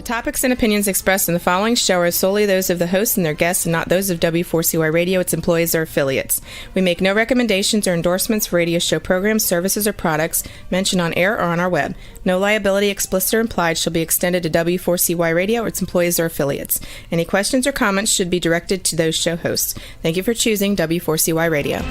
topics and opinions expressed in the following show are solely those of the hosts and their guests and not those of W4CY Radio, its employees, or affiliates. We make no recommendations or endorsements for radio show programs, services, or products mentioned on air or on our web. No liability, explicit or implied, shall be extended to W4CY Radio or its employees or affiliates. Any questions or comments should be directed to those show hosts. Thank you for choosing W4CY Radio.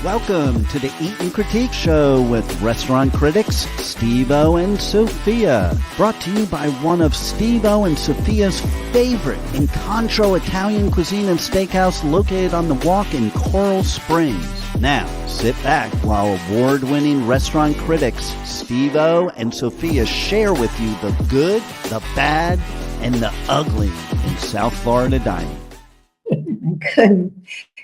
Welcome to the Eat and Critique Show with restaurant critics Steve-O and Sophia. Brought to you by one of Steve-O and Sophia's favorite Incontro Italian cuisine and steakhouse located on the Walk in Coral Springs. Now, sit back while award-winning restaurant critics Steve-O and Sophia share with you the good, the bad, and the ugly in South Florida dining.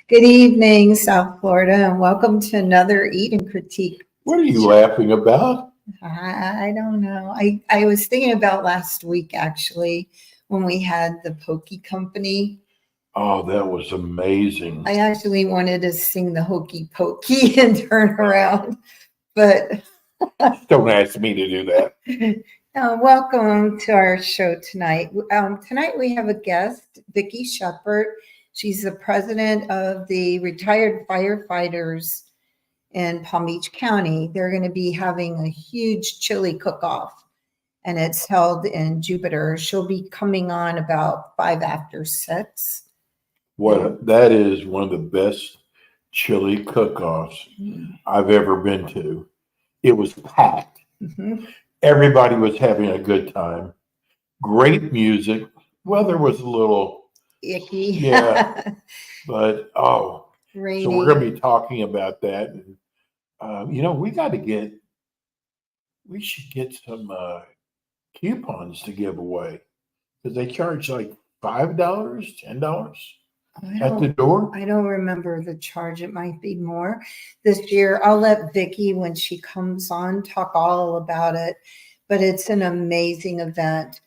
Good evening, South Florida, and welcome to another Eat and Critique. What are you laughing about? I don't know. I was thinking about last week, actually, when we had the Pokey Company. Oh, that was amazing. I actually wanted to sing the Hokey Pokey and turn around, but... Don't ask me to do that. Welcome to our show tonight. Tonight we have a guest, Vicki Shepard. She's the president of the Retired Firefighters in Palm Beach County. They're going to be having a huge chili cook-off, and it's held in Jupiter. She'll be coming on about 5 after 6. That is one of the best chili cook-offs I've ever been to. It was packed. Mm-hmm. Everybody was having a good time. Great music. Well, there was a little icky. Yeah. But, rainy. So we're going to be talking about that. And, we should get some coupons to give away because they charge like $5, $10 at the door. I don't remember the charge. It might be more this year. I'll let Vicki, when she comes on, talk all about it. But it's an amazing event,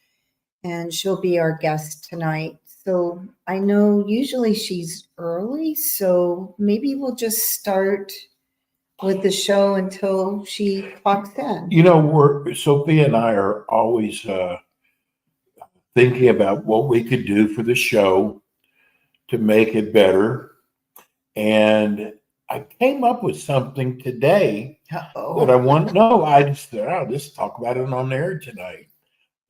and she'll be our guest tonight. So I know usually she's early, so maybe we'll just start with the show until she clocks in. Sophia and I are always thinking about what we could do for the show to make it better. And I came up with something today that I want to know. I'll just talk about it on air tonight.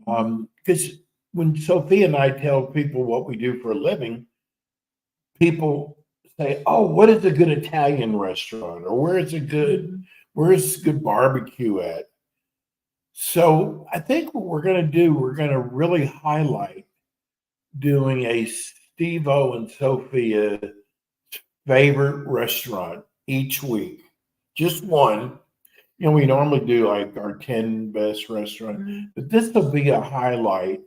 Because when Sophia and I tell people what we do for a living, people say, "Oh, what is a good Italian restaurant?" Or where's good barbecue at? So I think what we're going to do, we're going to really highlight doing a Steve-O and Sophia favorite restaurant each week. Just one. We normally do like our 10 best restaurant, but this will be a highlight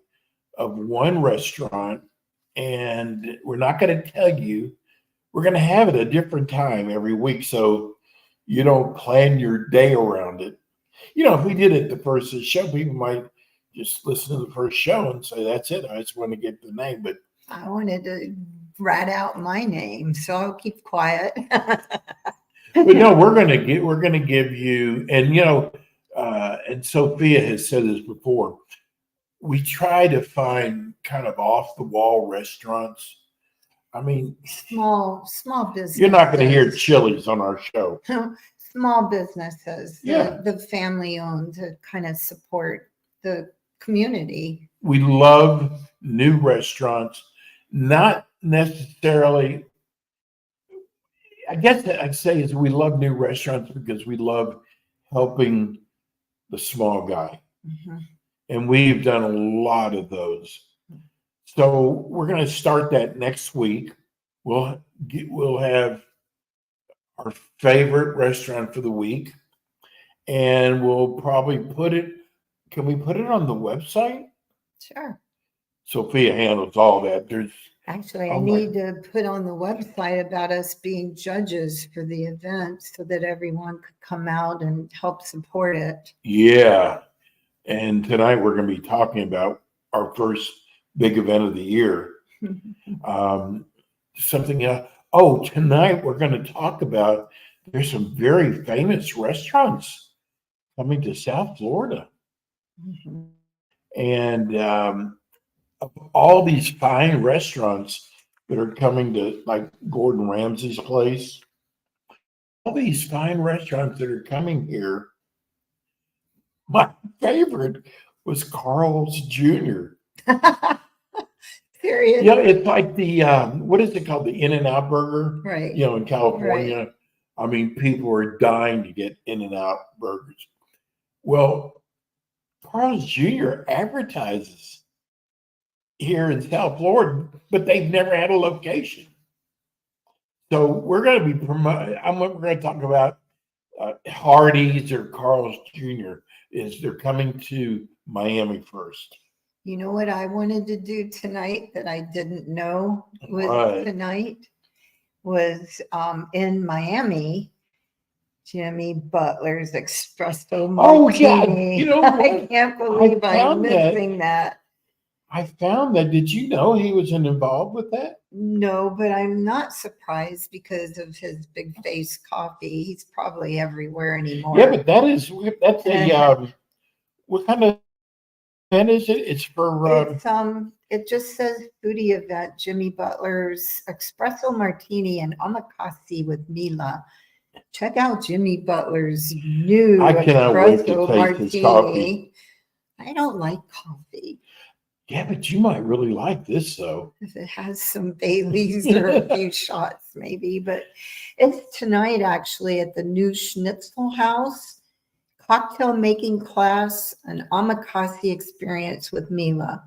of one restaurant, and we're not going to tell you. We're going to have it a different time every week, so you don't plan your day around it. If we did it the first show, people might just listen to the first show and say, "That's it. I just want to get the name." But I wanted to rat out my name, so I'll keep quiet. But no, we're going to give you, and Sophia has said this before. We try to find kind of off the wall restaurants. I mean, small business. You're not going to hear Chili's on our show. Small businesses, the family owned, to kind of support the community. We love new restaurants, not necessarily. I guess I'd say is we love new restaurants because we love helping the small guy. Mm-hmm. And we've done a lot of those. So we're going to start that next week. We'll have our favorite restaurant for the week. And we'll probably can we put it on the website? Sure. Sophia handles all that. Actually, I need to put on the website about us being judges for the event so that everyone could come out and help support it. Yeah. And tonight we're going to be talking about our first big event of the year. Something else. Tonight we're going to talk about, there's some very famous restaurants coming to South Florida. Mhm. And of all these fine restaurants that are coming to, like Gordon Ramsay's place, all these fine restaurants that are coming here, my favorite was Carl's Jr. Serious. Yeah, it's like the what is it called? The In-N-Out burger. Right. In California. I mean, people are dying to get In-N-Out burgers. Well, Carl's Jr. advertises here in South Florida, but they've never had a location. So we're going to be promoting. We're going to talk about Hardee's or Carl's Jr. is they're coming to Miami first. You know what I wanted to do tonight that I didn't know was What? tonight was in Miami, Jimmy Butler's Espresso Oh, yeah. Martini. You know I what? can't believe I'm found that. missing that. I found that. Did you know he was involved with that? No, but I'm not surprised because of his big face coffee. He's probably everywhere anymore. Yeah, but that's a what kind of event is it? It's for It just says foodie event, Jimmy Butler's Espresso Martini and Omakase with Mila. Check out Jimmy Butler's new I cannot wait to Espresso taste his Martini. I don't like coffee. yeah, but you might really like this though. If it has some Baileys or a few shots, maybe. But it's tonight actually at the new Schnitzel House. Cocktail making class, an omakase experience with Mila.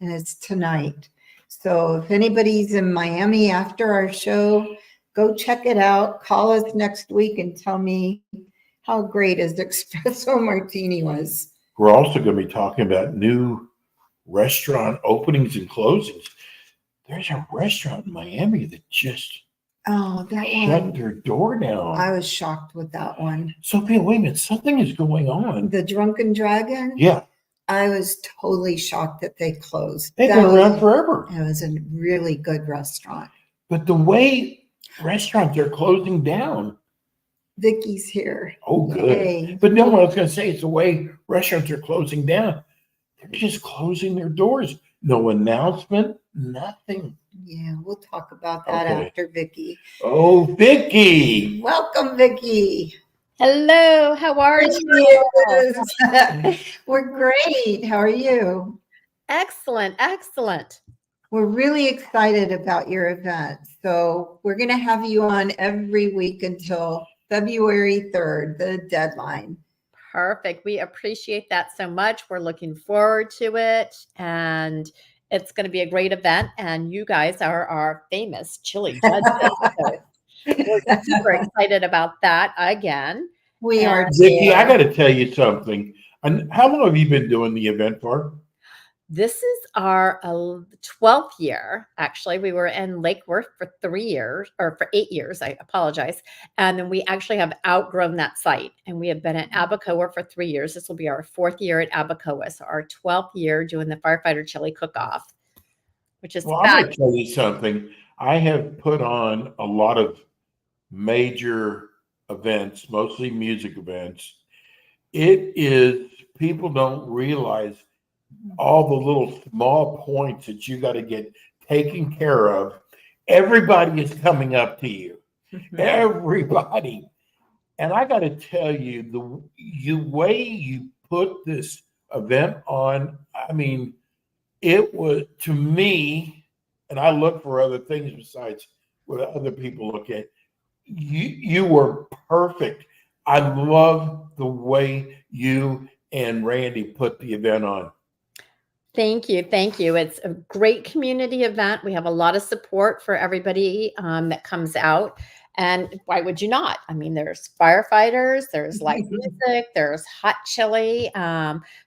And it's tonight. So if anybody's in Miami after our show, go check it out. Call us next week and tell me how great his Espresso Martini was. We're also going to be talking about new restaurant openings and closings. There's a restaurant in Miami that just Oh, that shut one. their door down. I was shocked with that one. Sophia, wait a minute, something is going on. The Drunken Dragon. Yeah, I was totally shocked that they closed. they've That been around was- forever. It was a really good restaurant. But the way restaurants are closing down, Vicky's here. oh good. Yay. But no, what I was going to say is the way restaurants are closing down, they're just closing their doors. No announcement, nothing. Yeah, we'll talk about that Okay. after Vicky. Oh, Vicky. Welcome, Vicky. Hello, how are you? We're great. How are you? Excellent, excellent. We're really excited about your event. So we're going to have you on every week until February 3rd, the deadline. Perfect. We appreciate that so much. We're looking forward to it. And it's going to be a great event. And you guys are our famous chili judges. So we're super excited about that again. We are. Vicky, too. I got to tell you something. And how long have you been doing the event for? This is our 12th year. Actually, we were in Lake Worth for 3 years, or for 8 years. I apologize. And then we actually have outgrown that site. And we have been at Abacoa for 3 years. This will be our 4th year at Abacoa. So our 12th year doing the firefighter chili cook-off, which is Well, I'm going to tell you something. I have put on a lot of major events, mostly music events. It is, people don't realize all the little small points that you got to get taken care of. Everybody is coming up to you. Everybody. And I got to tell you, the way you put this event on, I mean, it was, to me, and I look for other things besides what other people look at, you were perfect. I love the way you and Randy put the event on. Thank you. Thank you. It's a great community event. We have a lot of support for everybody that comes out. And why would you not? I mean, there's firefighters, there's live music, there's hot chili.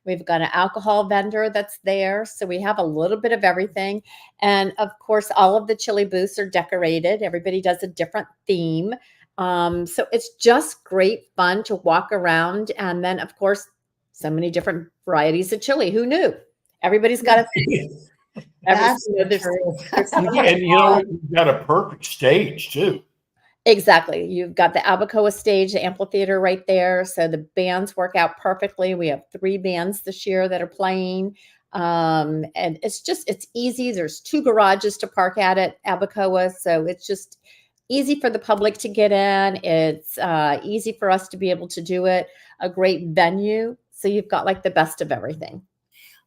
We've got an alcohol vendor that's there. So we have a little bit of everything. And of course, all of the chili booths are decorated. Everybody does a different theme. So it's just great fun to walk around. And then, of course, so many different varieties of chili. Who knew? Everybody's got a thing. That's There's true. And you know, you've got a perfect stage too. Exactly. You've got the Abacoa stage, the amphitheater right there. So the bands work out perfectly. We have 3 bands this year that are playing. And it's easy. There's 2 garages to park at Abacoa. So it's just easy for the public to get in. It's easy for us to be able to do it. A great venue. So you've got like the best of everything.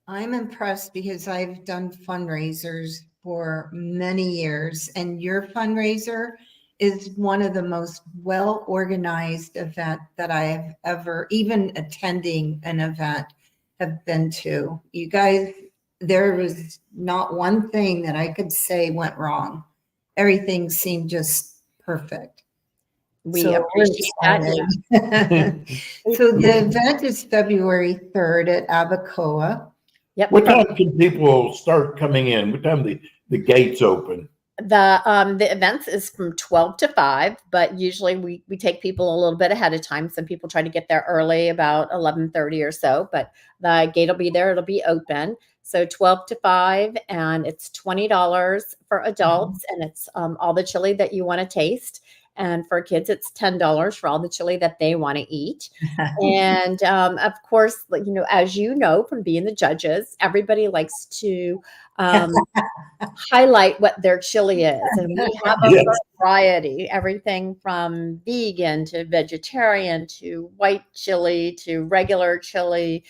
I'm impressed because I've done fundraisers for many years, and your fundraiser is one of the most well-organized event that I have ever, even attending an event, have been to. You guys, there was not one thing that I could say went wrong. Everything seemed just perfect. We So we're appreciate that. excited. So the event is February 3rd at Abacoa. Yep. What time can people start coming in? What time the gates open? The events is from 12 to 5, but usually we take people a little bit ahead of time. Some people try to get there early, about 11:30 or so, but the gate will be there. It'll be open. So 12 to 5, and it's $20 for adults, and it's all the chili that you want to taste. And for kids, it's $10 for all the chili that they want to eat. And of course, as you know from being the judges, everybody likes to highlight what their chili is. And we have a Yes. variety, everything from vegan to vegetarian to white chili to regular chili,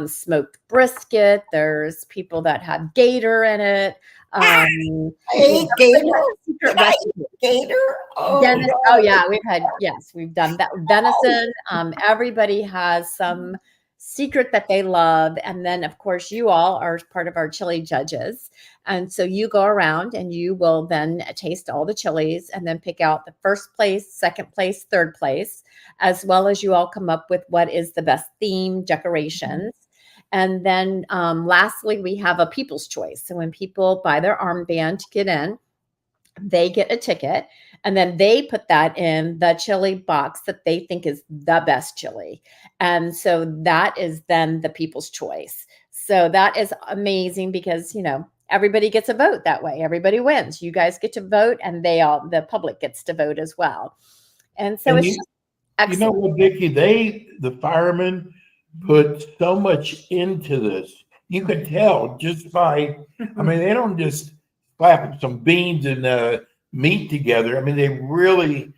smoked brisket. There's people that have gator in it. Hey, gator. Secret recipe. Gator. We've done that. Venison. Everybody has some secret that they love. And then, of course, you all are part of our chili judges. And so you go around and you will then taste all the chilies and then pick out the first place, second place, third place, as well as you all come up with what is the best theme decorations. And then lastly, we have a people's choice. So when people buy their armband to get in, they get a ticket, and then they put that in the chili box that they think is the best chili. And so that is then the people's choice. So that is amazing because, everybody gets a vote that way. Everybody wins. You guys get to vote, and the public gets to vote as well. And so it's just excellent. You know what, Vicki? The firemen put so much into this. You could tell just by, they don't just slap some beans and meat together. They really,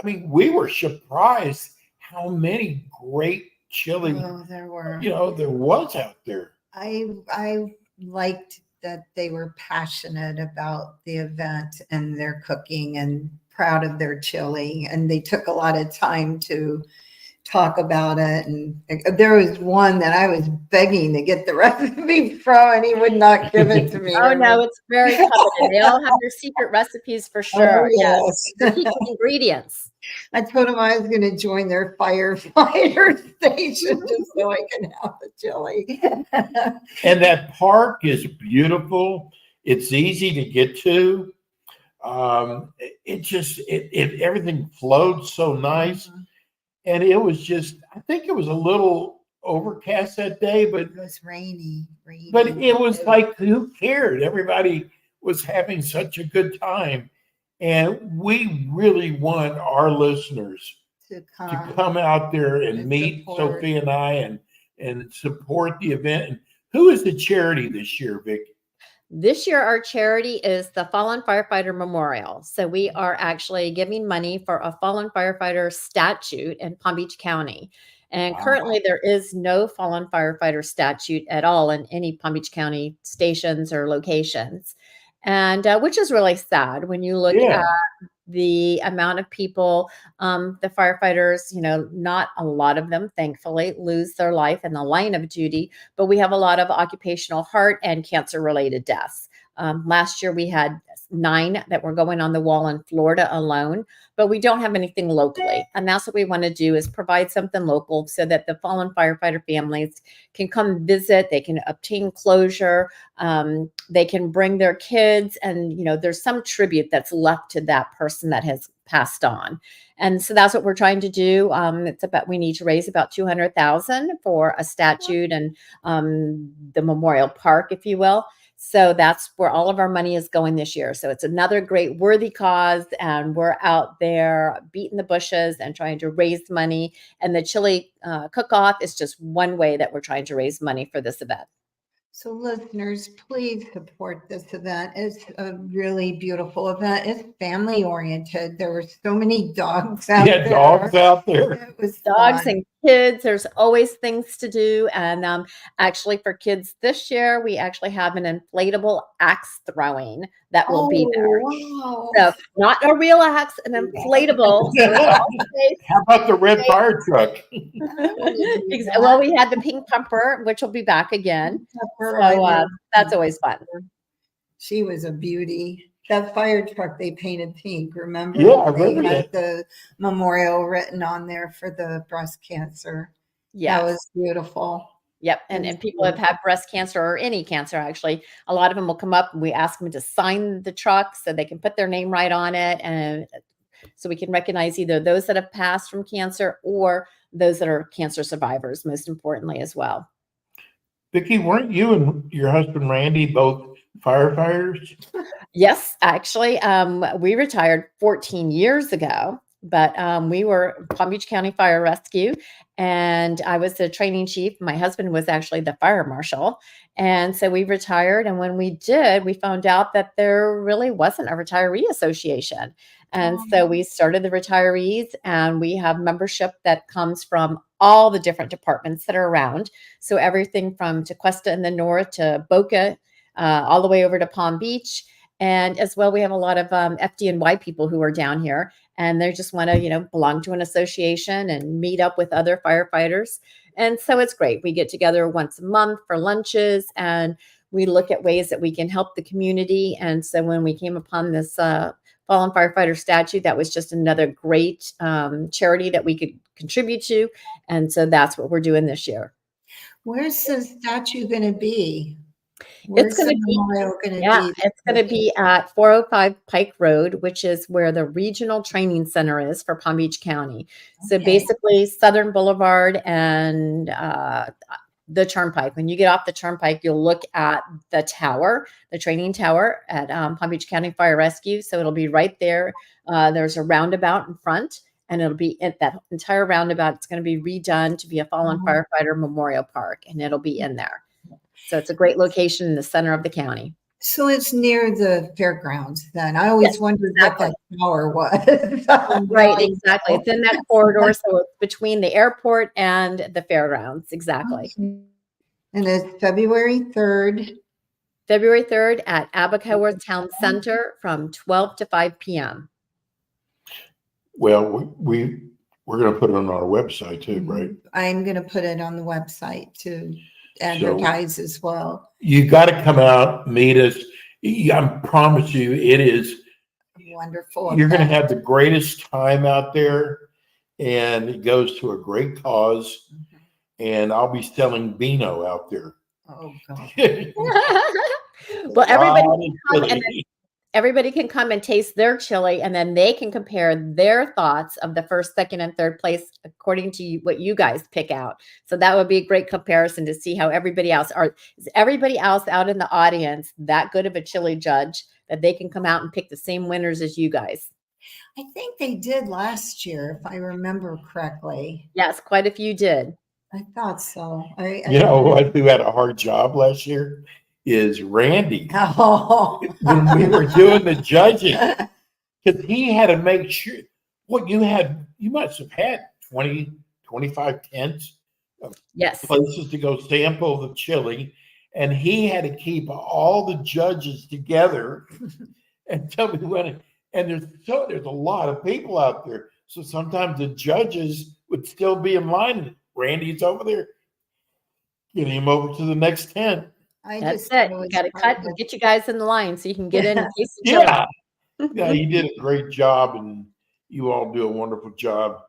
we were surprised how many great chili, there were. There was out there. I liked that they were passionate about the event and their cooking and proud of their chili. And they took a lot of time to talk about it. And there was one that I was begging to get the recipe from, and he would not give it to me. Oh no, it's very coveted. They all have their secret recipes for sure. Oh, yes. Secret ingredients. I told him I was going to join their firefighter station just so I can have the chili. And that park is beautiful. It's easy to get to. Everything flowed so nice. And it was just, I think it was a little overcast that day, but it was rainy. But it was like, who cared? Everybody was having such a good time. And we really want our listeners to come out there and meet support Sophia and I and support the event. And who is the charity this year, Vicki? This year, our charity is the Fallen Firefighter Memorial. So we are actually giving money for a fallen firefighter statue in Palm Beach County. And currently there is no fallen firefighter statute at all in any Palm Beach County stations or locations. And which is really sad when you look at the amount of people, the firefighters, not a lot of them, thankfully, lose their life in the line of duty, but we have a lot of occupational heart and cancer related deaths. Last year we had 9 that were going on the wall in Florida alone, but we don't have anything locally. And that's what we want to do, is provide something local so that the fallen firefighter families can come visit, they can obtain closure, they can bring their kids, and there's some tribute that's left to that person that has passed on. And so that's what we're trying to do. We need to raise about $200,000 for a statue and the memorial park, if you will. So that's where all of our money is going this year. So it's another great worthy cause, and we're out there beating the bushes and trying to raise money. And the chili cook-off is just one way that we're trying to raise money for this event. So listeners, please support this event. It's a really beautiful event. It's family oriented. There were so many dogs out there. Dogs out there. It was Dogs fun. and kids, there's always things to do. And actually for kids this year, we actually have an inflatable axe throwing that will be there. Wow. So not a real axe, an inflatable. How about the red fire truck? Well, we had the pink pumper, which will be back again. So that's always fun. She was a beauty. That fire truck they painted pink, remember? Yeah, I They remember had that. the memorial written on there for the breast cancer. Yeah. That was beautiful. Yep. And people have had breast cancer or any cancer, actually. A lot of them will come up and we ask them to sign the truck so they can put their name right on it. And so we can recognize either those that have passed from cancer or those that are cancer survivors, most importantly as well. Vicki, weren't you and your husband Randy both firefighters? Yes, actually, we retired 14 years ago, but we were Palm Beach County Fire Rescue, and I was the training chief. My husband was actually the fire marshal. And so we retired. And when we did, we found out that there really wasn't a retiree association. And so we started the retirees, and we have membership that comes from all the different departments that are around. So everything from Tequesta in the north to Boca, all the way over to Palm Beach. And as well, we have a lot of FDNY people who are down here, and they just want to, belong to an association and meet up with other firefighters. And so it's great. We get together once a month for lunches, and we look at ways that we can help the community. And so when we came upon this Fallen Firefighter statue, that was just another great charity that we could contribute to. And so that's what we're doing this year. Where's the statue going to be? It's going to be, it's going to be at 405 Pike Road, which is where the regional training center is for Palm Beach County. So basically Southern Boulevard and the Turnpike. When you get off the Turnpike, you'll look at the tower, the training tower at Palm Beach County Fire Rescue. So it'll be right there. There's a roundabout in front, and it'll be at that entire roundabout. It's going to be redone to be a fallen firefighter memorial park, and it'll be in there. So it's a great location in the center of the county. So it's near the fairgrounds then. I always wondered what that tower was. Right, exactly. It's in that corridor. So it's between the airport and the fairgrounds. Exactly. And it's February 3rd. February 3rd at Abacoa Town Center from 12 to 5 p.m. Well, we're going to put it on our website too, right? I'm going to put it on the website to advertise as well. You got to come out, meet us. I promise you, it is wonderful. You're going to have the greatest time out there, and it goes to a great cause. And I'll be selling Beano out there. Oh God! Well, everybody can come and taste their chili, and then they can compare their thoughts of the first, second, and third place according to what you guys pick out. So that would be a great comparison to see how everybody else is everybody else out in the audience that good of a chili judge that they can come out and pick the same winners as you guys. I think they did last year, if I remember correctly. Yes, quite a few did. I thought so. You know what? Who had a hard job last year is Randy. Oh. When we were doing the judging, because he had to make sure what you must have had 20, 25 tents of places to go sample the chili. And he had to keep all the judges together and tell me when. And there's a lot of people out there. So sometimes the judges would still be in line. Randy's over there. Get him over to the next tent. That's it. You got to cut and get you guys in the line so you can get in and taste the chili. Yeah, you did a great job, and you all do a wonderful job.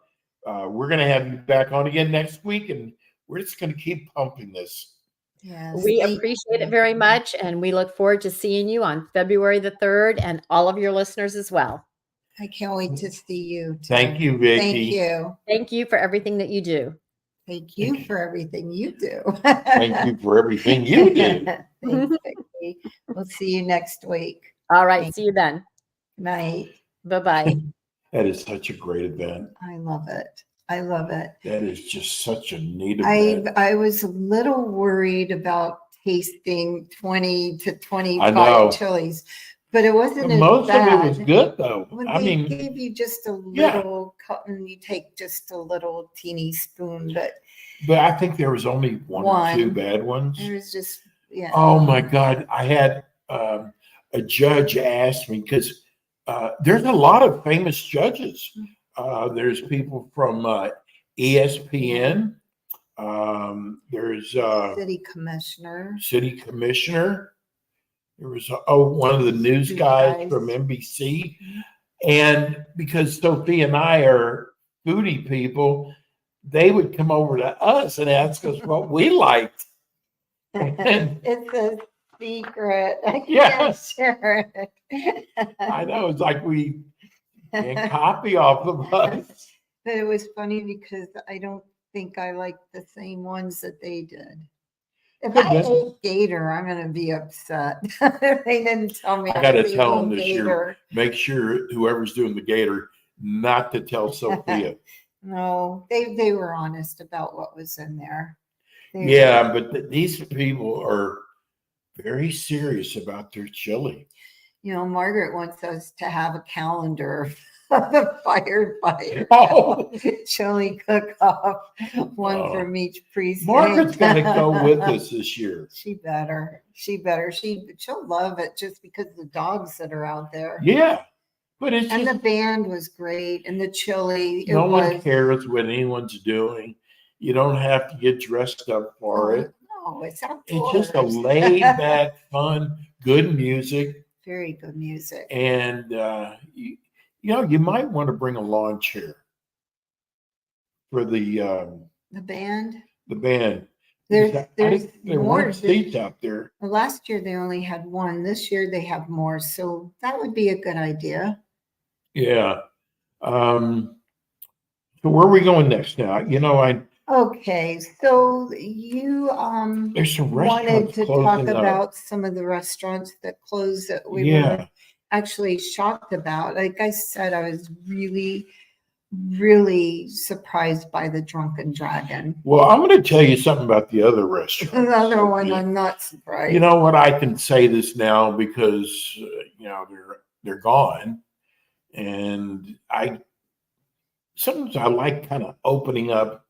We're going to have you back on again next week, and we're just going to keep pumping this. Yes, we appreciate it very much, and we look forward to seeing you on February the 3rd and all of your listeners as well. I can't wait to see you. Thank you, Vicki. Thank you. Thank you for everything that you do. Thank you for everything you do. Thank you for everything you do. Thanks, Vicki. everybody. We'll see you next week. All right. See you then. Night. Bye-bye. That is such a great event. I love it. I love it. That is just such a neat event. I was a little worried about tasting 20 to I know. 25 chilies, but it wasn't as Most bad. of it was good, though. When I they mean, give you just a Yeah. little cup and you take just a little teeny spoon, but but I think there was only one or two One. bad ones. there's just, yeah. Oh my God. I had a judge ask me because there's a lot of famous judges. There's people from ESPN. There's City commissioner. city commissioner. There was one of the news News guys guys. from NBC. And because Sophie and I are foodie people, they would come over to us and ask us what we liked. And It's a secret. I Yeah. can't share it. I know it's like we can't copy off of us. But it was funny because I don't think I like the same ones that they did. If I Goodness. ate gator, I'm gonna be upset. They didn't tell me. I gotta was tell eating them this year. gator. Make sure whoever's doing the gator not to tell Sophia. No, they were honest about what was in there. They- Yeah, but these people are very serious about their chili. You know, Margaret wants us to have a calendar of the firefighter. Oh. Chili cook-off, one Oh. from each precinct. Margaret's got to go with us this year. She better. She'll love it just because of the dogs that are out there. Yeah, but it's And the just, band was great, and the chili. It no one was. cares what anyone's doing. You don't have to get dressed up for it. No, it's outdoors. It's just a laid back, fun, good music. Very good music. And, you might want to bring a lawn chair for the The band. band. There's Because there more. weren't seats out there. Well, last year they only had one. This year they have more, so that would be a good idea. Yeah. So where are we going next now? Okay, so you There's some wanted restaurants to talk closing up. about some of the restaurants that closed that we Yeah. were actually shocked about. Like I said, I was really, really surprised by the Drunken Dragon. Well, I'm going to tell you something about the other restaurant. Another one, I'm not surprised. You know what? I can say this now because they're gone, and sometimes I like kind of opening up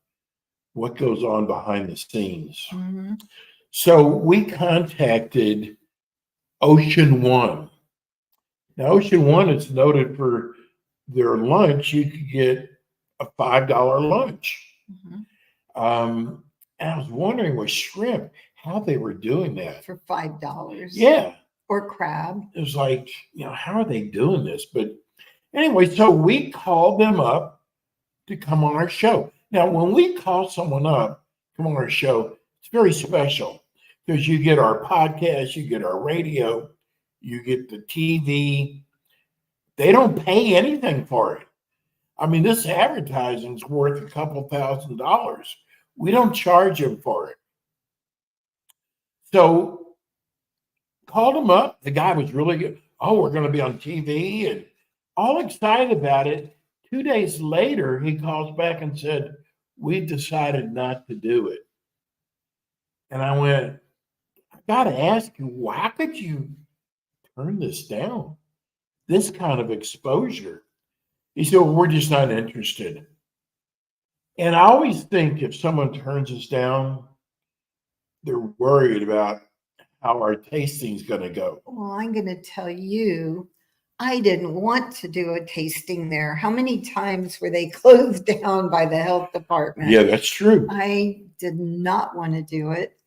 what goes on behind the scenes. Mhm. So we contacted Ocean One. Now, Ocean One is noted for their lunch. You could get a $5 lunch. Mhm. And I was wondering with shrimp how they were doing that. For $5. Yeah, Or crab. it was like, how are they doing this? But anyway, so we called them up to come on our show. Now, when we call someone up, come on our show, it's very special because you get our podcast, you get our radio, you get the TV. They don't pay anything for it. I mean, this advertising's worth a couple $1,000s. We don't charge them for it. So called him up. The guy was really good. Oh, we're going to be on TV and all excited about it. 2 days later, he calls back and said, we decided not to do it. And I went, I got to ask you, why could you turn this down? This kind of exposure. He said, well, we're just not interested. And I always think if someone turns us down, they're worried about how our tasting's going to go. Well, I'm going to tell you, I didn't want to do a tasting there. How many times were they closed down by the health department? Yeah, that's true. I did not want to do it.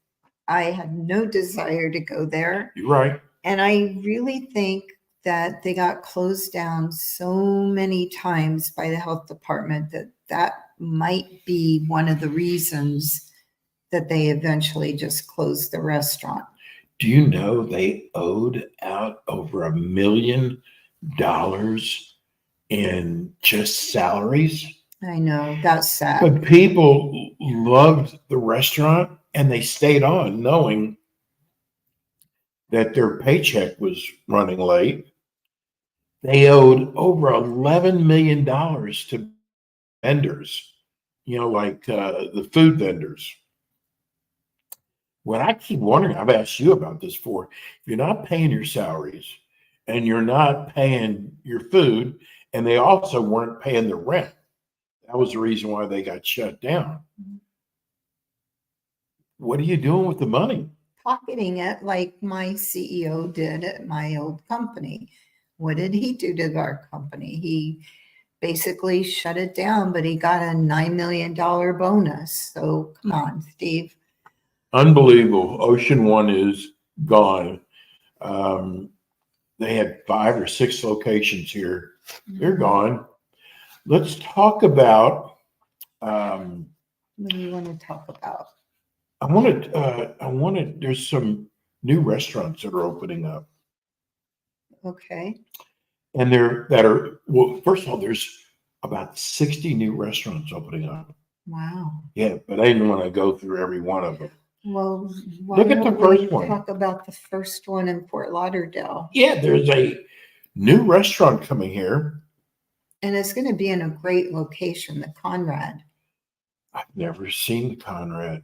I had no desire to go there. You're right. And I really think that they got closed down so many times by the health department that might be one of the reasons that they eventually just closed the restaurant. Do you know they owed out over $1 million in just salaries? I know, that's sad. But people loved the restaurant and they stayed on knowing that their paycheck was running late. They owed over $11 million to vendors, like the food vendors. What I keep wondering, I've asked you about this before, if you're not paying your salaries and you're not paying your food, and they also weren't paying the rent, that was the reason why they got shut down. What are you doing with the money? Pocketing it like my CEO did at my old company. What did he do to our company? He basically shut it down, but he got a $9 million bonus. So come on, Steve. Unbelievable. Ocean One is gone. They had 5 or 6 locations here. They're gone. Let's talk about. What do you want to talk about? I wanted. There's some new restaurants that are opening up, Okay. and well. First of all, there's about 60 new restaurants opening up. Wow. Yeah, but I didn't want to go through every one of them. Well, why Look at the don't we first one. talk about the first one in Fort Lauderdale? Yeah, there's a new restaurant coming here. And it's going to be in a great location, the Conrad. I've never seen the Conrad.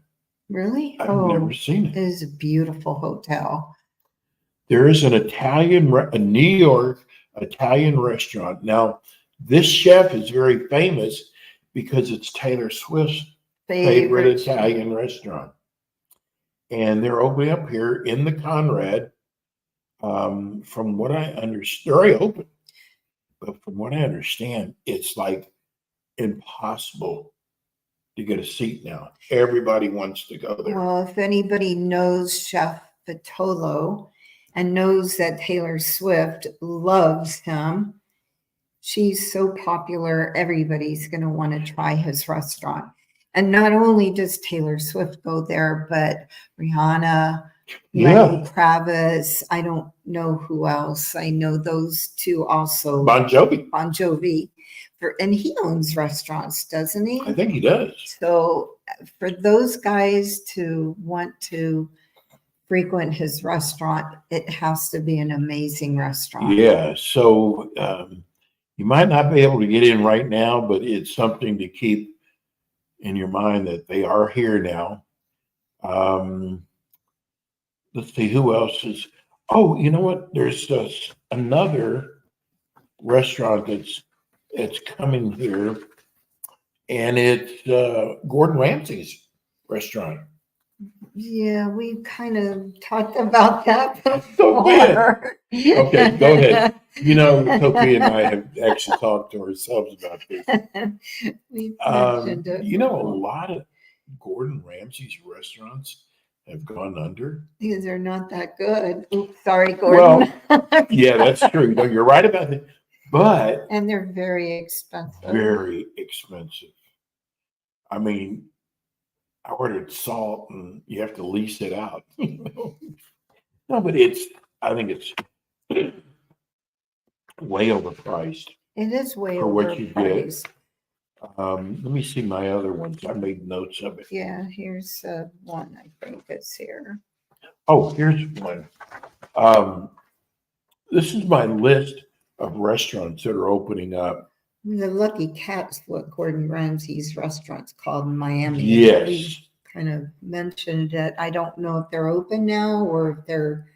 Really? I've never seen It it. is a beautiful hotel. There is a New York Italian restaurant. Now, this chef is very famous because it's Taylor Swift's favorite Italian restaurant. And they're opening up here in the Conrad. From what I understand, they're already open. But from what I understand, it's like impossible to get a seat now. Everybody wants to go there. Well, if anybody knows Chef Vitolo and knows that Taylor Swift loves him, she's so popular, everybody's going to want to try his restaurant. And not only does Taylor Swift go there, but Rihanna, Lenny Kravitz, I don't know who else. I know those two also. Bon Jovi. Bon Jovi. And he owns restaurants, doesn't he? I think he does. So for those guys to want to frequent his restaurant, it has to be an amazing restaurant. Yeah. So you might not be able to get in right now, but it's something to keep in your mind that they are here now. Let's see who else is. Oh, you know what? There's another restaurant that's coming here, and it's Gordon Ramsay's restaurant. Yeah, we kind of talked about that Sophia. before. Okay, go ahead. Sophia and I have actually talked to ourselves about this. We've mentioned it. A lot of Gordon Ramsay's restaurants have gone under. Because they're not that good. Oops, sorry, Gordon. Well, yeah, that's true. No, you're right about that. But and they're very expensive. Very expensive. I mean, I ordered salt and you have to lease it out. No, but I think it's way overpriced. It is way for what you overpriced. get. Let me see my other ones. I made notes of it. Yeah, here's one I think is here. Oh, here's one. This is my list of restaurants that are opening up. The Lucky Cat's what Gordon Ramsay's restaurant's called in Miami. Yes. We kind of mentioned that. I don't know if they're open now or if they're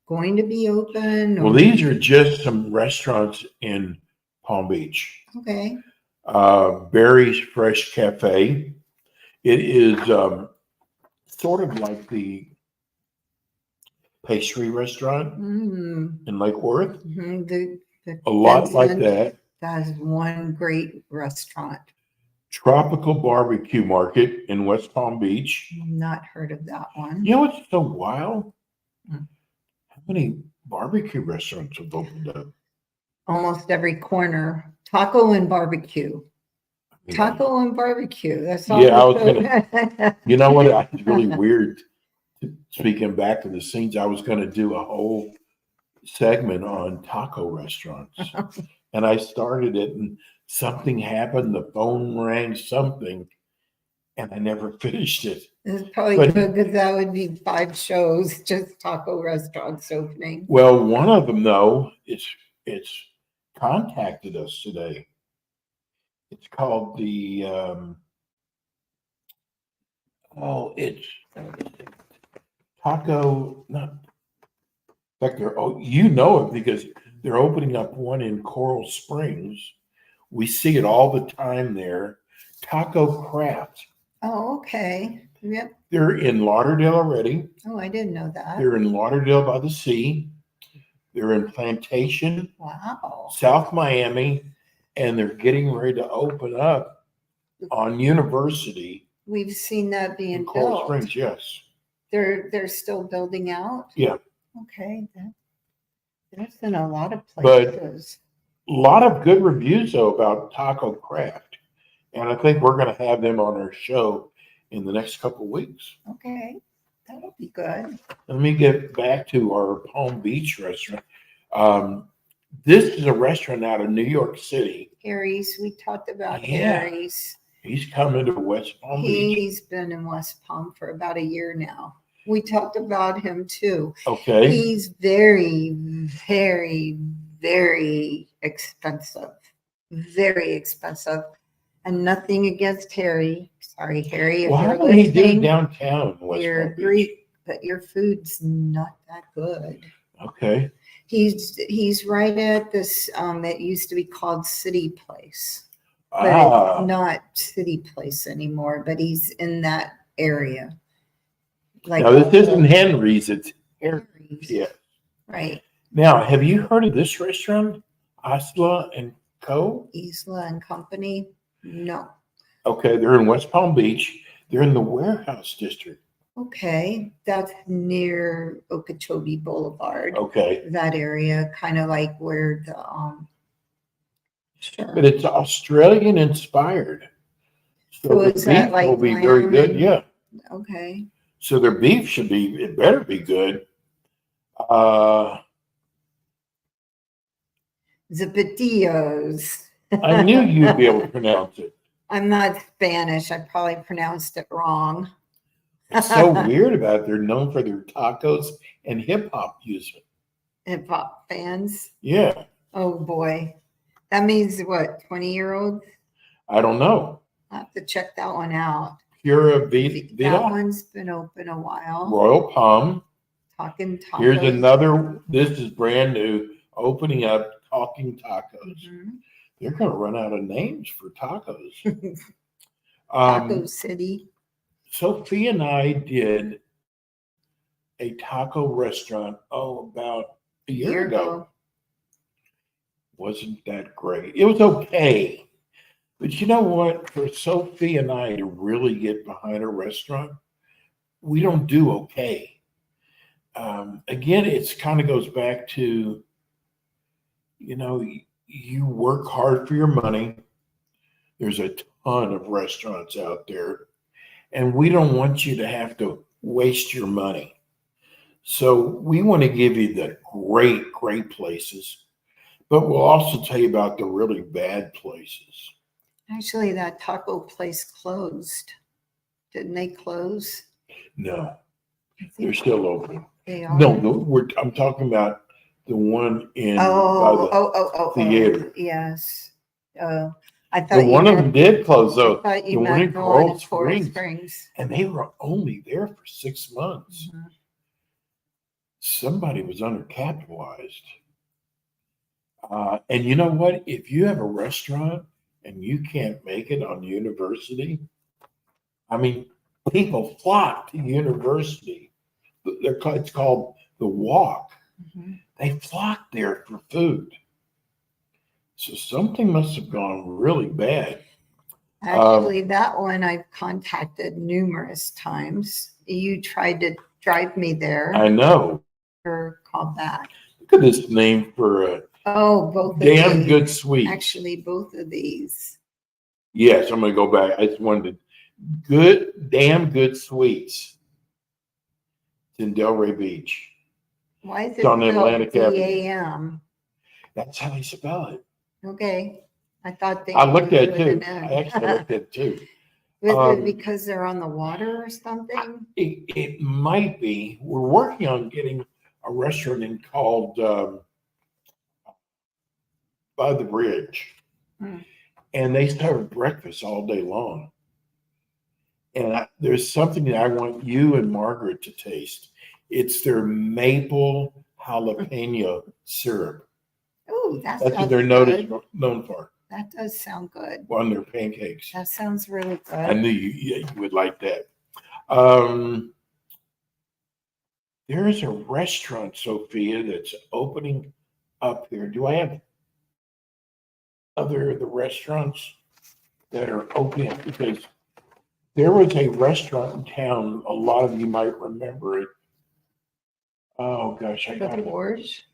going to be open. Well, these are just some restaurants in Palm Beach. Okay. Barry's Fresh Cafe. It is sort of like the pastry restaurant in Lake Worth. Mm-hmm. A lot like that. That is one great restaurant. Tropical Barbecue Market in West Palm Beach. Not heard of that one. You know what's so wild? How many barbecue restaurants have opened up? Almost every corner. Taco and barbecue. Taco and barbecue. That's all. Yeah, I was gonna. You know what? It's really weird. Speaking back to the scenes, I was going to do a whole segment on taco restaurants, and I started it, and something happened. The phone rang. Something, and I never finished it. It's probably But- good because that would be 5 shows, just taco restaurants opening. Well, one of them though, it's contacted us today. It's called the it's taco. Not in fact, you know it because they're opening up one in Coral Springs. We see it all the time there. Taco Craft. Oh, okay. Yep. They're in Lauderdale already. Oh, I didn't know that. They're in Lauderdale by the sea. They're in Plantation, Wow. South Miami, and they're getting ready to open up on University We've seen that in being Coral built. Springs. Yes. They're still building out? Yeah. Okay. There's been a lot of But- places. A lot of good reviews though about Taco Craft, and I think we're going to have them on our show in the next couple of weeks. Okay. That'll be good. Let me get back to our Palm Beach restaurant. This is a restaurant out of New York City. Harry's, we talked about Yeah. Harry's. He's coming to West Palm Beach. He's been in West Palm for about a year now. We talked about him too. Okay. He's very, very, very expensive. Very expensive. And nothing against Harry. Sorry, Harry, if Well, how you're can he do listening. downtown West You're Palm Beach? Greek, but your food's not that good. Okay. He's right at this it used to be called City Place. But Ah, it's not City Place anymore, but he's in that area. Like now this isn't Henry's, it's Harry's. Harry's. Yeah. Right. Now, have you heard of this restaurant? Asla and Co? Isla and Company? No. Okay, they're in West Palm Beach. They're in the warehouse district. Okay. That's near Okeechobee Boulevard. Okay. That area, kind of like where the sure. But it's Australian inspired. So So the is that beef like will be very good. lamb? Yeah. Okay. So their beef should be, it better be good. I Zapatillos. knew you'd be able to pronounce it. I'm not Spanish. I probably pronounced it wrong. It's so weird about it. They're known for their tacos and hip hop music. Hip hop fans. Yeah. Oh boy. That means what, 20-year-olds? I don't know. I'll have to check that one out. Pura That Vida, one's been open a while. Royal Palm. Talking tacos. Here's another, this is brand new, opening up Talking Tacos. Mhm. They're going to run out of names for tacos. Taco City. Sophie and I did a taco restaurant, about a year ago. Wasn't that great? It was okay. But you know what? For Sophie and I to really get behind a restaurant, we don't do okay. Again, it's kind of goes back to, you work hard for your money. There's a ton of restaurants out there, and we don't want you to have to waste your money. So we want to give you the great, great places, but we'll also tell you about the really bad places. Actually, that taco place closed. Didn't they close? No, I think they're still open. they are. No, I'm talking about the one in by Oh, theater. yes. I thought the you one of meant- them did close I though, thought you the one meant in going Coral to Coral Springs. Springs. and they were only there for 6 months. Mhm. Somebody was undercapitalized. And you know what? If you have a restaurant and you can't make it on University, I mean, people flock to University. It's called the Walk. Mhm. They flock there for food. So something must have gone really bad. Actually, that one I've contacted numerous times. You tried to drive me there I know. or call back. Look at this name for a Oh, both of damn these. good sweet. Actually, both of these. Yes, I'm going to go back. I just wanted damn good sweets. It's in Delray Beach. Why is it It's on spelled Atlantic Avenue. DAM? That's how they spell it. Okay. I thought they. I looked at it with too. an N. I actually looked at it too. Is Um, it because they're on the water or something? It might be. We're working on getting a restaurant called By the Bridge, Hmm. and they serve breakfast all day long. And there's something that I want you and Margaret to taste. It's their maple jalapeno syrup. Oh, that That's what sounds they're good. known for That does sound good. on their pancakes. That sounds really I good. knew you would like that. There is a restaurant, Sophia, that's opening up here. Do I have other the restaurants that are opening up? Because there was a restaurant in town. A lot of you might remember it. Oh gosh, I got The it. Forge.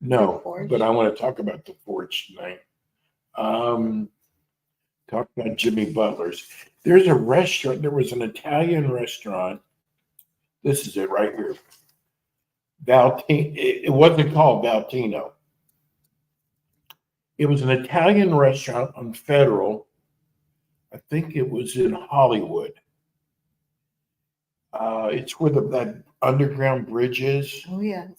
No, The Forge? but I want to talk about the Forge tonight. Talk about Jimmy Butler's. There's a restaurant. There was an Italian restaurant. This is it right here. It wasn't called Valtino. It was an Italian restaurant on Federal. I think it was in Hollywood. It's where that underground bridge is. Oh, yes.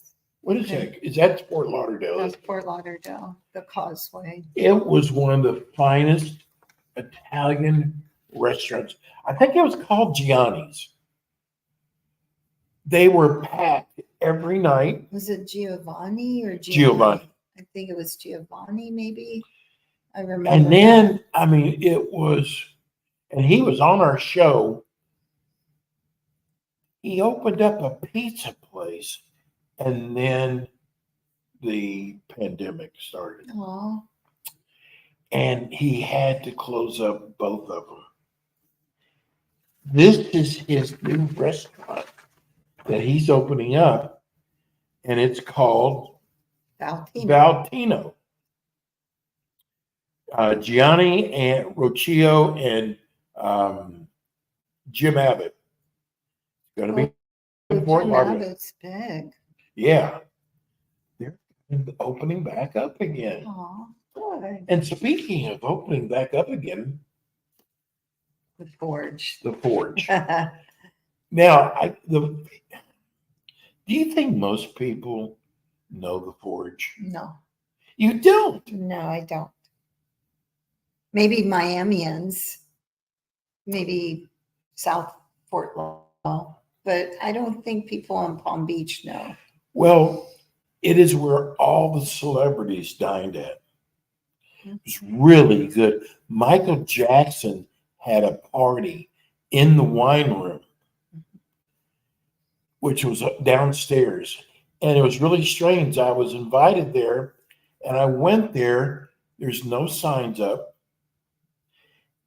What is Okay. that? Is that Fort Lauderdale? That's Fort Lauderdale, the Causeway. It was one of the finest Italian restaurants. I think it was called Gianni's. They were packed every night. Was it Giovanni or Giovanni. I think it was Giovanni, maybe. I remember. And then, I mean, it was, and he was on our show. He opened up a pizza place, and then the pandemic started. Oh, And he had to close up both of them. This is his new restaurant that he's opening up, and it's called Valtino. Gianni and Rocchio and Jim Abbott. Going to be in Fort Jim Lauderdale. Abbott's big. Yeah. They're opening back up again. Oh, good. And speaking of opening back up again, The Forge. the Forge. Now, do you think most people know the Forge? No, You don't. no, I don't. Maybe Miamians, maybe South Fort Lauderdale, but I don't think people in Palm Beach know. Well, it is where all the celebrities dined at. It was really good. Michael Jackson had a party in the wine room, which was downstairs. And it was really strange. I was invited there and I went there. There's no signs up.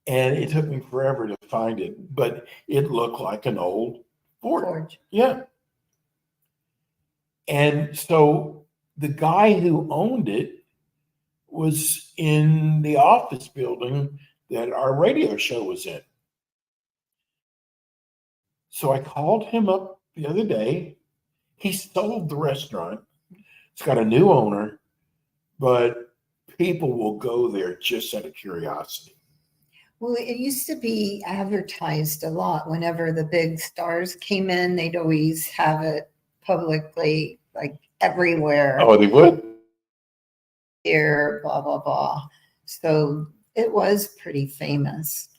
And it took me forever to find it, but it looked like an old fort. Forge. Yeah. And so the guy who owned it was in the office building that our radio show was in. So I called him up the other day. He sold the restaurant. It's got a new owner, but people will go there just out of curiosity. Well, it used to be advertised a lot. Whenever the big stars came in, they'd always have it publicly, like everywhere. Oh, they would? Here, blah, blah, blah. So it was pretty famous.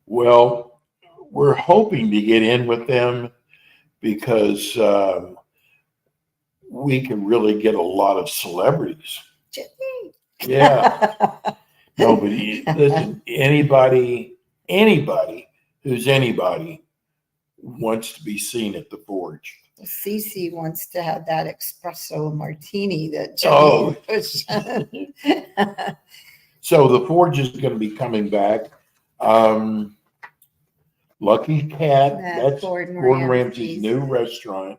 Well, we're hoping to get in with them because we can really get a lot of celebrities. Jimmy. Yeah. Nobody, listen, anybody who's anybody wants to be seen at the Forge. Cece wants to have that espresso martini that Oh. Jimmy was. So the Forge is going to be coming back. Lucky Cat, that's Gordon Gordon Ramsay's. Ramsay's new restaurant.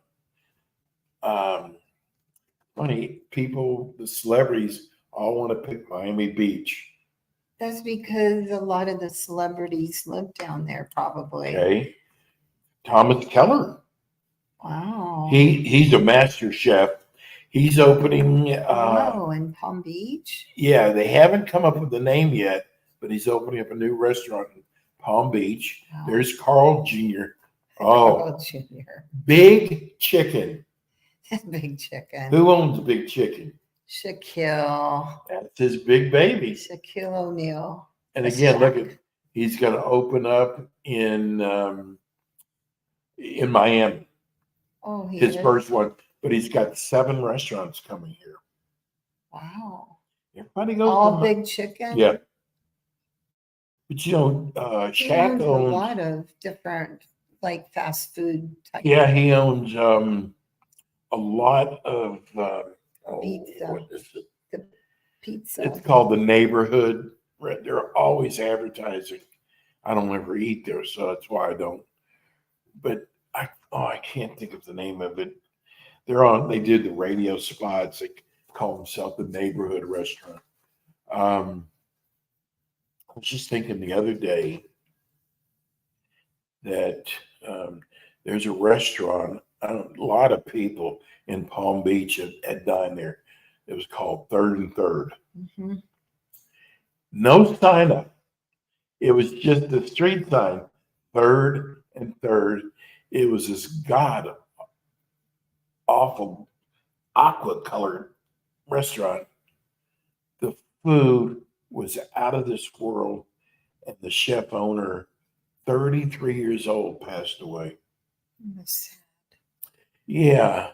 Funny, people, the celebrities all want to pick Miami Beach. That's because a lot of the celebrities live down there, probably. Okay. Thomas Keller. Wow. He's a master chef. He's opening. In Palm Beach. Yeah, they haven't come up with the name yet, but he's opening up a new restaurant in Palm Beach. Wow. There's Carl Jr. Oh, Carl Jr. Big Chicken. Big Chicken. Who owns Big Chicken? Shaquille. That's his big baby. Shaquille O'Neal. And That's again, look Shaq. at, he's going to open up in Miami, Oh, he his is? first one. But he's got 7 restaurants coming here. Wow. Everybody goes All to Big Chicken? Yeah. But He Shaq owns a owns. lot of different, like, fast food type. Yeah, he owns a lot of Pizza. what is it? Pizza. It's called the Neighborhood. They're always advertising. I don't ever eat there, so that's why I don't. But I can't think of the name of it. They did the radio spots. They call themselves the Neighborhood Restaurant. I was just thinking the other day that there's a restaurant. A lot of people in Palm Beach had dined there. It was called Third and Third. Hmm. No sign up. It was just the street sign, Third and Third. It was this god awful aqua colored restaurant. The food was out of this world, and the chef owner, 33 years old, passed away. Yeah.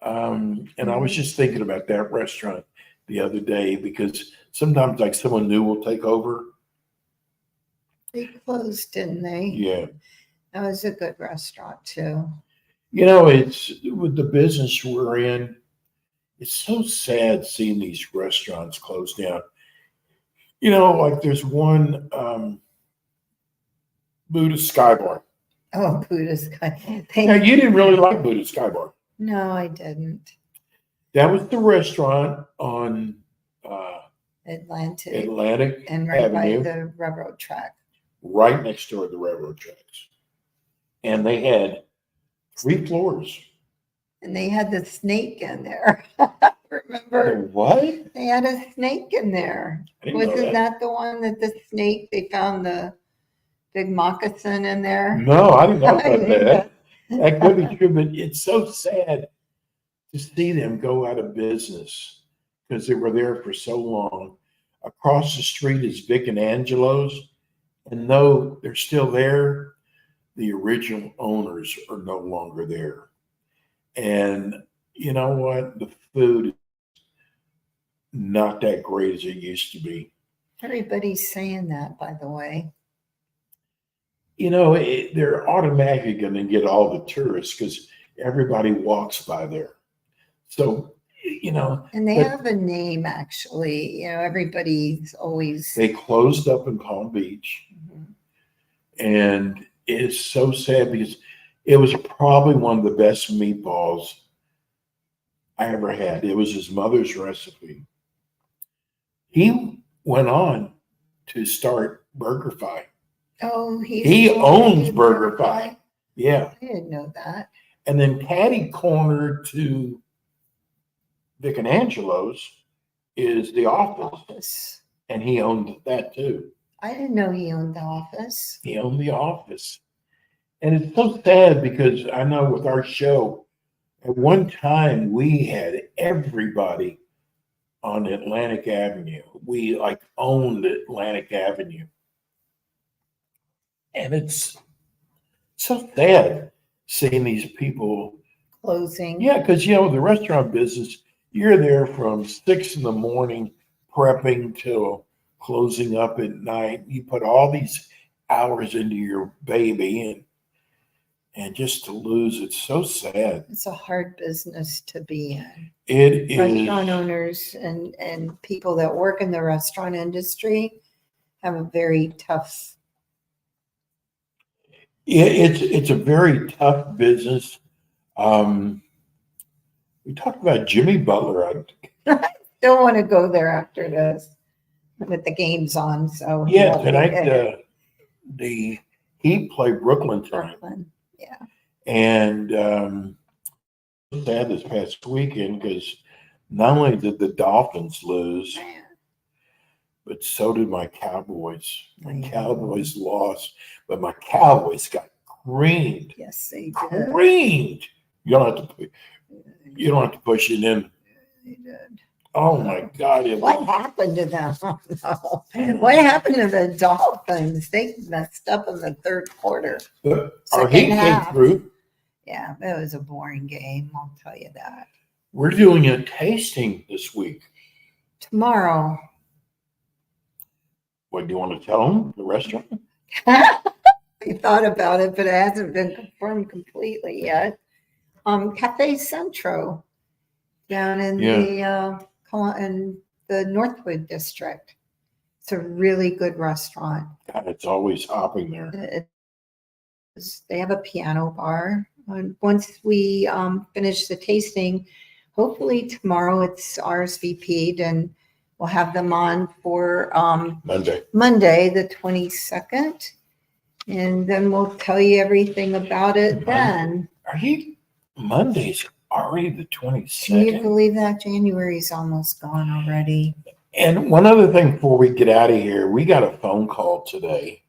And I was just thinking about that restaurant the other day because sometimes like someone new will take over. They closed, didn't they? Yeah. That was a good restaurant too. You know, it's with the business we're in, it's so sad seeing these restaurants close down. You know, like there's one Buddhist Sky Bar. Oh, Buddhist guy. Now, you didn't really like Buddhist Sky Bar. No, I didn't. That was the restaurant on Atlantic Atlantic and right Avenue, by the railroad track. right next door to the railroad tracks. And they had 3 floors. And they had the snake in there. The Remember? what? They had a snake in there. I didn't know Wasn't that the one that the snake, they found the big moccasin in there? No, I didn't know about that. That could be true, but it's so sad to see them go out of business because they were there for so long. Across the street is Vic and Angelo's, and though they're still there, the original owners are no longer there. And you know what? The food is not that great as it used to be. Everybody's saying that, by the way. You know, they're automatically going to get all the tourists because everybody walks by there. So, you know. And they but have a name, actually. You know, everybody's always. they closed up in Palm Beach. Mhm. And it's so sad because it was probably one of the best meatballs I ever had. It was his mother's recipe. He went on to start BurgerFi. Oh, He owns BurgerFi. Yeah. I didn't know that. And then catty corner to Vic and Angelo's is the Office. Office. And he owned that too. I didn't know he owned the Office. He owned the Office. And it's so sad because I know with our show, at one time we had everybody on Atlantic Avenue. We like owned Atlantic Avenue. And it's so sad seeing these people. Closing. Yeah, because you know, the restaurant business, you're there from 6 a.m. prepping till closing up at night. You put all these hours into your baby and just to lose, it's so sad. It's a hard business to be in. It is. Restaurant owners and people that work in the restaurant industry have a very tough. It's a very tough business. We talked about Jimmy Butler. Don't want to go there after this with the games on. So Yeah, tonight the Heat play Brooklyn tonight. Brooklyn. Yeah. And sad this past weekend because not only did the Dolphins lose, but so did my Cowboys. I My know. Cowboys lost, but my Cowboys got creamed. Yes, they did. Creamed. You don't have to push it in. They did. Oh my God! What happened to them? Oh, no. What happened to the Dolphins? They messed up in the third quarter. But our Second heat came half. through. Yeah, it was a boring game. I'll tell you that. We're doing a tasting this week. Tomorrow. What do you want to tell them? The restaurant? I thought about it, but it hasn't been confirmed completely yet. Cafe Centro down in the Northwood district. It's a really good restaurant. God, it's always hopping there. They have a piano bar. And once we finish the tasting, hopefully tomorrow it's RSVP'd and we'll have them on for Monday, the 22nd. And then we'll tell you everything about it then. Monday's already the Can you 22nd? believe that? January's almost gone already. And one other thing before we get out of here, we got a phone call today.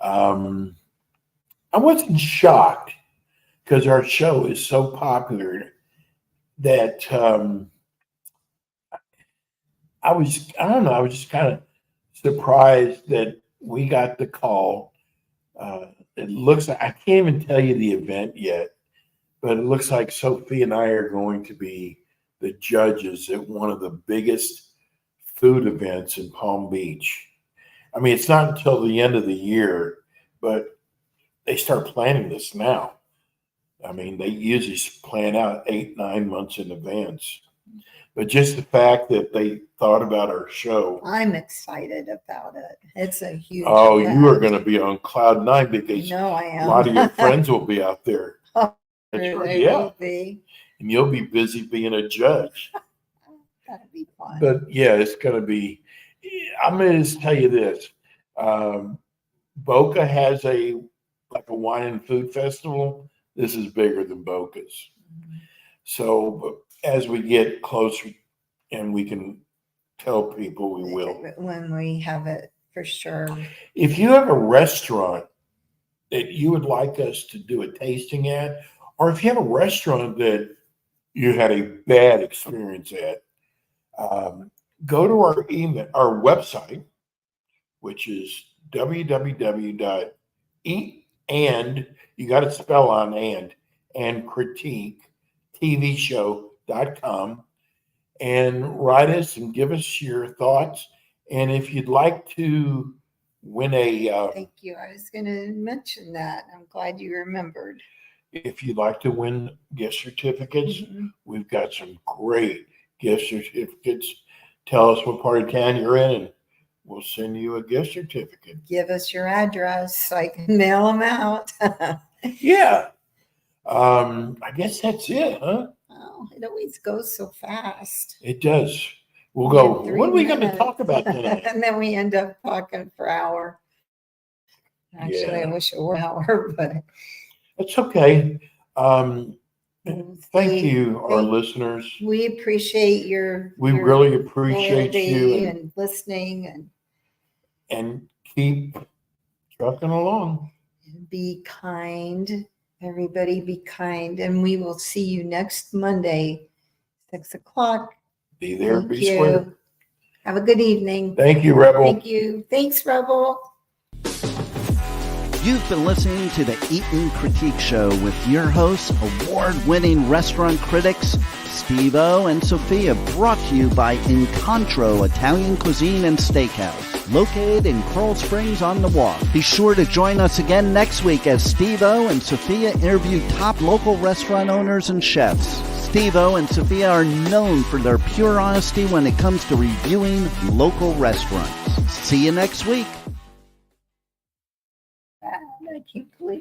I wasn't shocked because our show is so popular that I was just kind of surprised that we got the call. It looks like, I can't even tell you the event yet, but it looks like Sophie and I are going to be the judges at one of the biggest food events in Palm Beach. I mean, it's not until the end of the year, but they start planning this now. I mean, they usually plan out 8-9 months in advance. But just the fact that they thought about our show. I'm excited about it. It's a huge Oh, event. you are going to be on cloud nine because No, I a am. lot of your friends will be out there. Oh, That's right, They yeah. will be. And you'll be busy being a judge. That'll be fun. But yeah, it's going to be, I'm going to just tell you this. Boca has a wine and food festival. This is bigger than Boca's. So as we get closer and we can tell people, we will. When we have it, for sure. If you have a restaurant that you would like us to do a tasting at, or if you have a restaurant that you had a bad experience at, go to our website, which is www.and you got to spell on and critique tvshow.com and write us and give us your thoughts. And if you'd like to win Thank you. I was going to mention that. I'm glad you remembered. if you'd like to win gift certificates, we've got some great gift certificates. Tell us what part of town you're in and we'll send you a gift certificate. Give us your address so I can mail them out. Yeah. I guess that's it, huh? Oh, it always goes so fast. It does. We'll go, In 3 what are we going to minutes. talk about tonight? And then we end up talking for an hour. Actually, Yeah. I wish it were an hour, but It's okay. Thank you, our thank- listeners. we appreciate your We your really appreciate loyalty you and listening and keep trucking along. and be kind. Everybody be kind. And we will see you next Monday, 6:00. Be there, Thank be square. you. Have a good evening. Thank you, Rebel. Thank you. Thanks, Rebel. You've been listening to the Eaton Critique Show with your hosts, award-winning restaurant critics Steve-O and Sophia, brought to you by Incontro Italian Cuisine and Steakhouse, located in Coral Springs on the Walk. Be sure to join us again next week as Steve-O and Sophia interview top local restaurant owners and chefs. Steve-O and Sophia are known for their pure honesty when it comes to reviewing local restaurants. See you next week. I can't believe